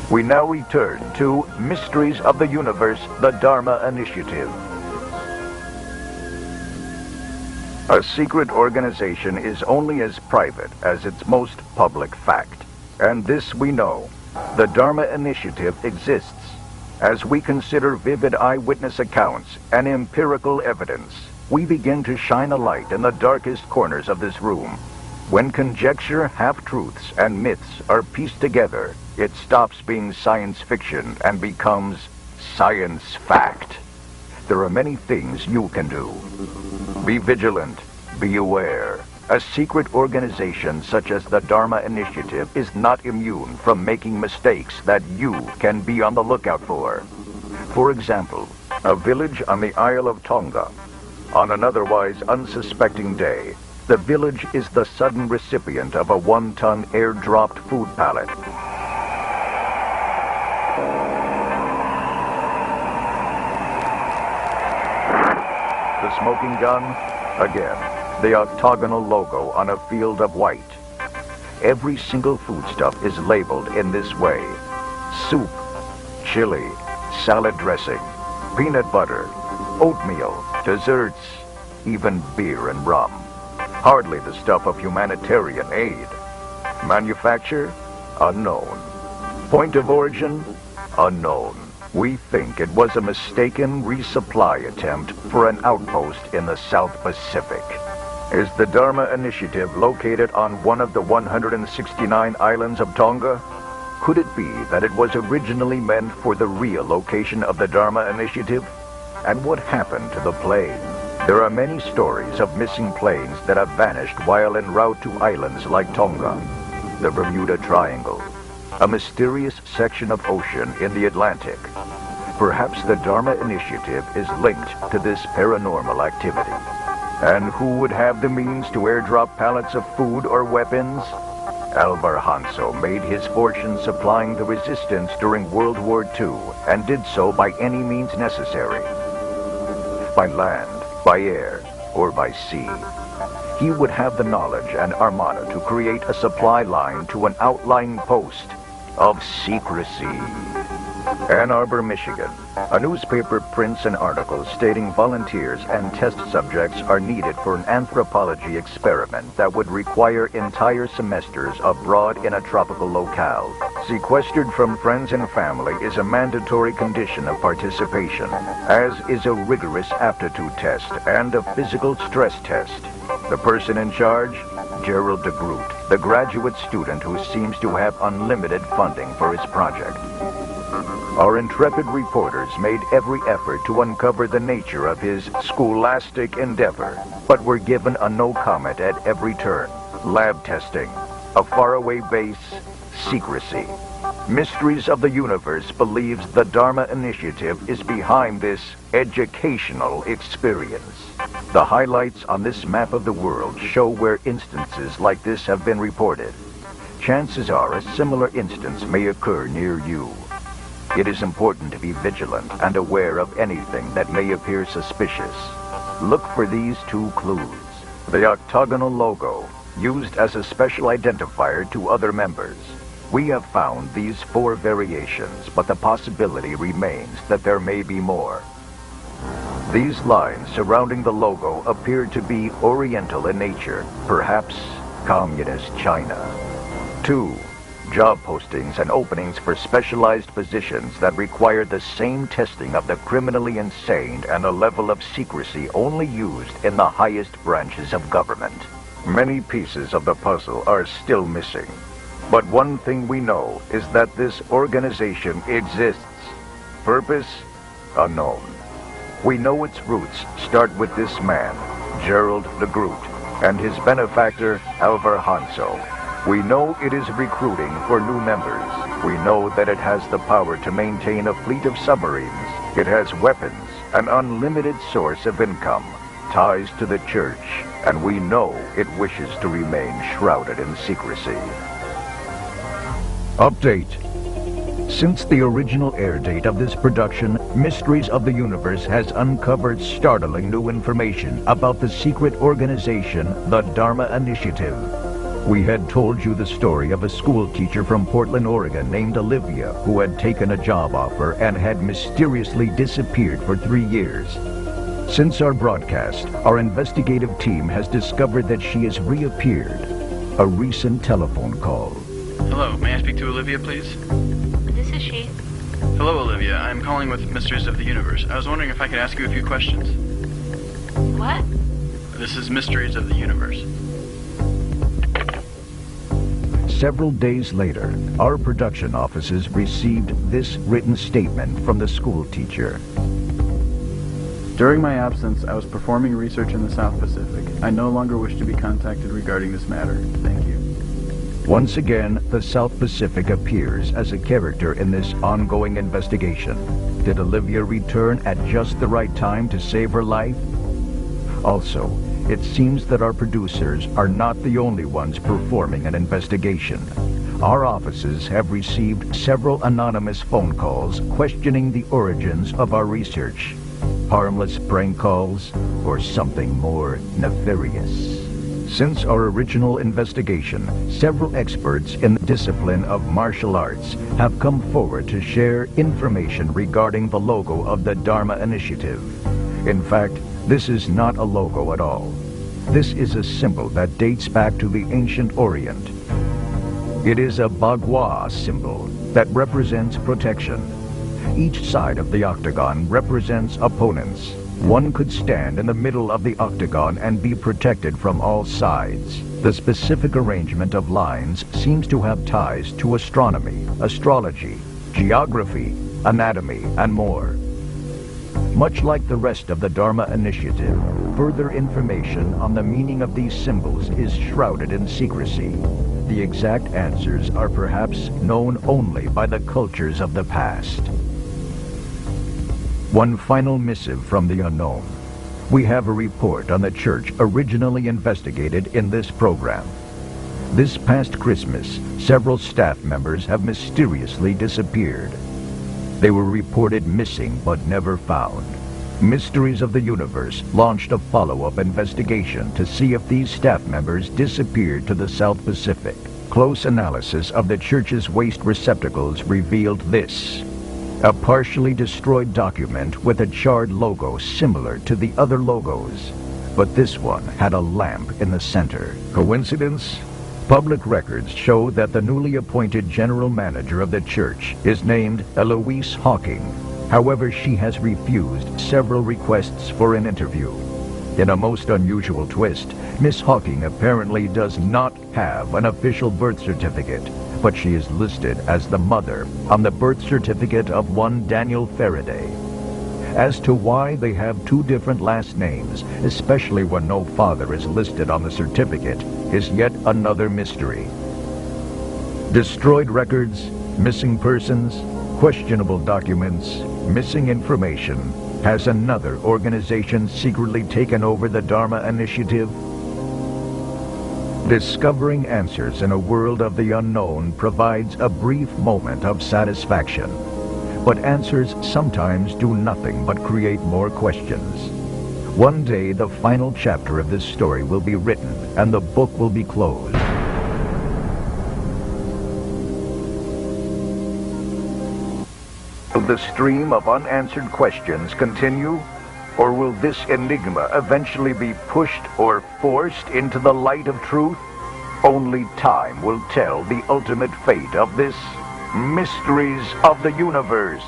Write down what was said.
We now return to Mysteries of the Universe, the Dharma Initiative. A secret organization is only as private as its most public fact. And this we know. The Dharma Initiative exists. As we consider vivid eyewitness accounts and empirical evidence, we begin to shine a light in the darkest corners of this room. When conjecture, half-truths, and myths are pieced together, it stops being science fiction and becomes science fact. There are many things you can do. Be vigilant. Be aware. A secret organization such as the Dharma Initiative is not immune from making mistakes that you can be on the lookout for. For example, a village on the Isle of Tonga. On an otherwise unsuspecting day, the village is the sudden recipient of a 1-ton air-dropped food pallet. The smoking gun, again, the octagonal logo on a field of white. Every single foodstuff is labeled in this way. Soup, chili, salad dressing, peanut butter, oatmeal, desserts, even beer and rum. Hardly the stuff of humanitarian aid. Manufacture? Unknown. Point of origin? Unknown. We think it was a mistaken resupply attempt for an outpost in the South Pacific. Is the Dharma Initiative located on one of the 169 islands of Tonga? Could it be that it was originally meant for the real location of the Dharma Initiative? And what happened to the plane? There are many stories of missing planes that have vanished while en route to islands like Tonga, the Bermuda Triangle, a mysterious section of ocean in the Atlantic. Perhaps the Dharma Initiative is linked to this paranormal activity. And who would have the means to airdrop pallets of food or weapons? Alvar Hanso made his fortune supplying the resistance during World War II and did so by any means necessary. By land, by air, or by sea. He would have the knowledge and armada to create a supply line to an outlying post of secrecy. Ann Arbor, Michigan. A newspaper prints an article stating volunteers and test subjects are needed for an anthropology experiment that would require entire semesters abroad in a tropical locale. Sequestered from friends and family is a mandatory condition of participation, as is a rigorous aptitude test and a physical stress test. The person in charge? Gerald DeGroot, the graduate student who seems to have unlimited funding for his project. Our intrepid reporters made every effort to uncover the nature of his scholastic endeavor, but were given a no comment at every turn. Lab testing, a faraway base, secrecy. Mysteries of the Universe believes the Dharma Initiative is behind this educational experience. The highlights on this map of the world show where instances like this have been reported. Chances are a similar instance may occur near you. It is important to be vigilant and aware of anything that may appear suspicious. Look for these 2 clues. The octagonal logo, used as a special identifier to other members. We have found these 4 variations, but the possibility remains that there may be more. These lines surrounding the logo appear to be Oriental in nature, perhaps Communist China. 2. Job postings and openings for specialized positions that require the same testing of the criminally insane and a level of secrecy only used in the highest branches of government. Many pieces of the puzzle are still missing. But one thing we know is that this organization exists. Purpose? Unknown. We know its roots start with this man, Gerald DeGroot, and his benefactor, Alvar Hanso. We know it is recruiting for new members. We know that it has the power to maintain a fleet of submarines. It has weapons, an unlimited source of income, ties to the church, and we know it wishes to remain shrouded in secrecy. Update. Since the original air date of this production, Mysteries of the Universe has uncovered startling new information about the secret organization, the Dharma Initiative. We had told you the story of a school teacher from Portland, Oregon named Olivia who had taken a job offer and had mysteriously disappeared for 3 years. Since our broadcast, our investigative team has discovered that she has reappeared. A recent telephone call. Hello, may I speak to Olivia, please? This is she. Hello, Olivia. I'm calling with Mysteries of the Universe. I was wondering if I could ask you a few questions. What? This is Mysteries of the Universe. Several days later, our production offices received this written statement from the school teacher. During my absence, I was performing research in the South Pacific. I no longer wish to be contacted regarding this matter. Thank you. Once again, the South Pacific appears as a character in this ongoing investigation. Did Olivia return at just the right time to save her life? Also, it seems that our producers are not the only ones performing an investigation. Our offices have received several anonymous phone calls questioning the origins of our research. Harmless prank calls or something more nefarious. Since our original investigation, several experts in the discipline of martial arts have come forward to share information regarding the logo of the Dharma Initiative. In fact, this is not a logo at all. This is a symbol that dates back to the ancient Orient. It is a Bagua symbol that represents protection. Each side of the octagon represents opponents. One could stand in the middle of the octagon and be protected from all sides. The specific arrangement of lines seems to have ties to astronomy, astrology, geography, anatomy, and more. Much like the rest of the Dharma Initiative, further information on the meaning of these symbols is shrouded in secrecy. The exact answers are perhaps known only by the cultures of the past. One final missive from the unknown. We have a report on the church originally investigated in this program. This past Christmas, several staff members have mysteriously disappeared. They were reported missing but never found. Mysteries of the Universe launched a follow-up investigation to see if these staff members disappeared to the South Pacific. Close analysis of the church's waste receptacles revealed this: a partially destroyed document with a charred logo similar to the other logos, but this one had a lamp in the center. Coincidence? Public records show that the newly appointed general manager of the church is named Eloise Hawking. However, she has refused several requests for an interview. In a most unusual twist, Miss Hawking apparently does not have an official birth certificate, but she is listed as the mother on the birth certificate of one Daniel Faraday. As to why they have two different last names, especially when no father is listed on the certificate, is yet another mystery. Destroyed records, missing persons, questionable documents, missing information. Has another organization secretly taken over the Dharma Initiative? Discovering answers in a world of the unknown provides a brief moment of satisfaction. But answers sometimes do nothing but create more questions. One day, the final chapter of this story will be written and the book will be closed. Will the stream of unanswered questions continue? Or will this enigma eventually be pushed or forced into the light of truth? Only time will tell the ultimate fate of this Mysteries of the Universe.